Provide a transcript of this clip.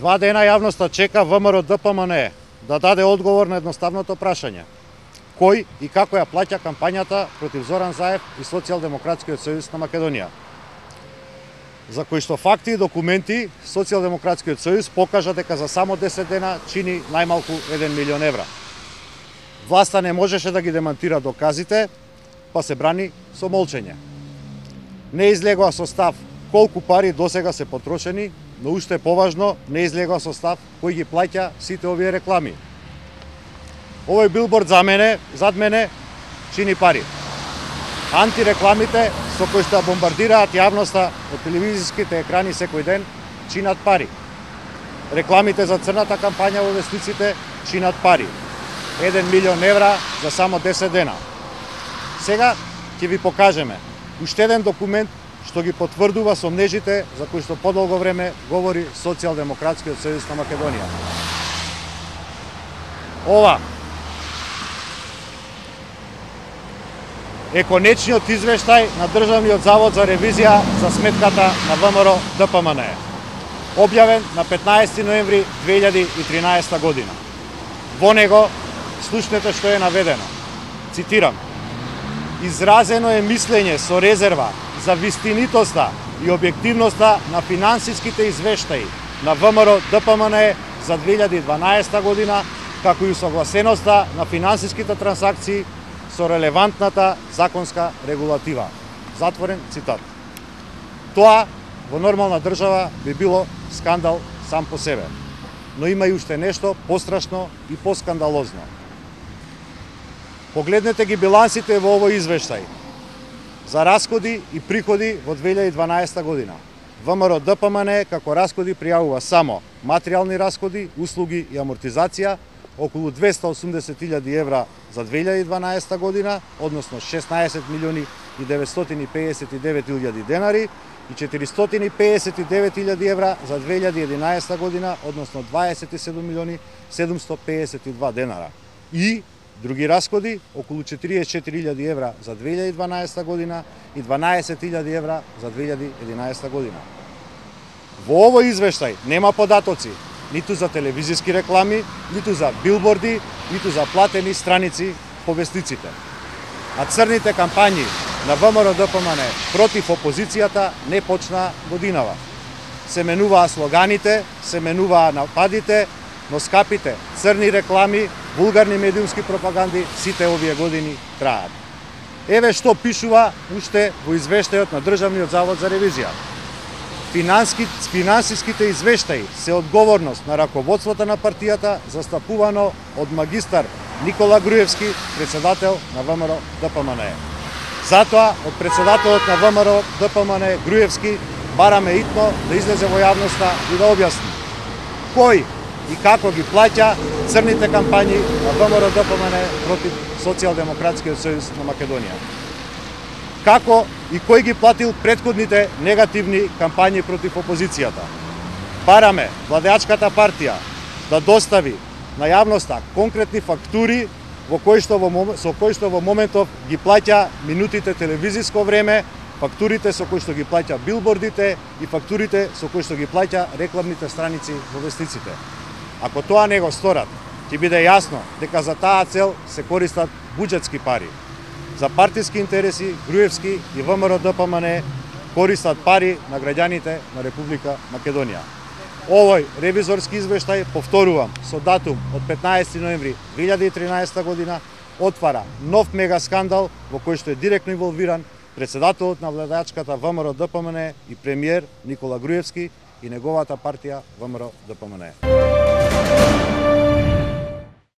2 дена јавноста чека ВМРО ДПМНЕ да даде одговор на едноставното прашање. Кој и како ја плаќа кампањата против Зоран Заев и Социјалдемократскиот сојуз на Македонија? За кои што факти и документи Социјалдемократскиот сојуз покажа дека за само 10 дена чини најмалку 1 милион евра. Власта не можеше да ги демантира доказите, па се брани со молчење. Не излегува со став колку пари досега се потрошени, но уште поважно, не излегува со став кој ги плаќа сите овие реклами. Овој билборд зад мене, чини пари. Антирекламите со кои што бомбардираат јавноста од телевизиските екрани секој ден, чинат пари. Рекламите за црната кампања во вестниците чинат пари. 1 милион евра за само 10 дена. Сега ќе ви покажеме уште еден документ што ги потврдува сомнежите за кои што подолго време говори Социјалдемократскиот сојуз на Македонија. Ова е конечниот извештај на Државниот завод за ревизија за сметката на ВМРО ДПМНЕ, објавен на 15 ноември 2013 година. Во него слушнете што е наведено. Цитирам: изразено е мислење со резерва за вистинитоста и објективноста на финансиските извештаи на ВМРО ДПМНЕ за 2012 година, како и усогласеноста на финансиските трансакции со релевантната законска регулатива. Затворен цитат. Тоа во нормална држава би било скандал сам по себе, но има и уште нешто пострашно и поскандалозно. Погледнете ги билансите во овој извештај за расходи и приходи во 2012 година. ВМРО ДПМНЕ како расходи пријавува само материјални расходи, услуги и амортизација околу 280.000 евра за 2012 година, односно 16 милиони и 959.000 денари, и 459.000 евра за 2011 година, односно 27 милиони 752 денара. И други расходи околу 44.000 евра за 2012 година и 12.000 евра за 2011 година. Во овој извештај нема податоци ниту за телевизиски реклами, ниту за билборди, ниту за платени страници по вестниците. А црните кампањи на ВМРО ДПМНЕ против опозицијата не почна годинава. Се менуваа слоганите, се менуваа нападите, но скапите црни реклами, вулгарни медиумски пропаганди сите овие години траат. Еве што пишува уште во извештајот на Државниот завод за ревизија. Финансиските извештаи се одговорност на раководството на партијата, застапувано од магистар Никола Груевски, председател на ВМРО ДПМНЕ. Затоа, од председателот на ВМРО ДПМНЕ Груевски бараме итно да излезе во јавноста и да објасни кој и како ги плаќа црните кампањи на ВМРО ДПМНЕ против Социјалдемократскиот сојуз на Македонија. Како и кој ги платил претходните негативни кампањи против опозицијата. Бараме владеачката партија да достави на јавноста конкретни фактури со кои што во моментов ги плаќа минутите телевизиско време, фактурите со кои што ги плаќа билбордите и фактурите со кои што ги плаќа рекламните страници во вестниците. Ако тоа не го сторат, ќе биде јасно дека за таа цел се користат буџетски пари. За партиски интереси Груевски и ВМРО ДПМНЕ користат пари на граѓаните на Република Македонија. Овој ревизорски извештај, повторувам, со датум од 15 ноември 2013 година, отвара нов мега скандал во кој што е директно инволвиран председателот на владеачката ВМРО ДПМНЕ и премиер Никола Груевски и неговата партија ВМРО ДПМНЕ.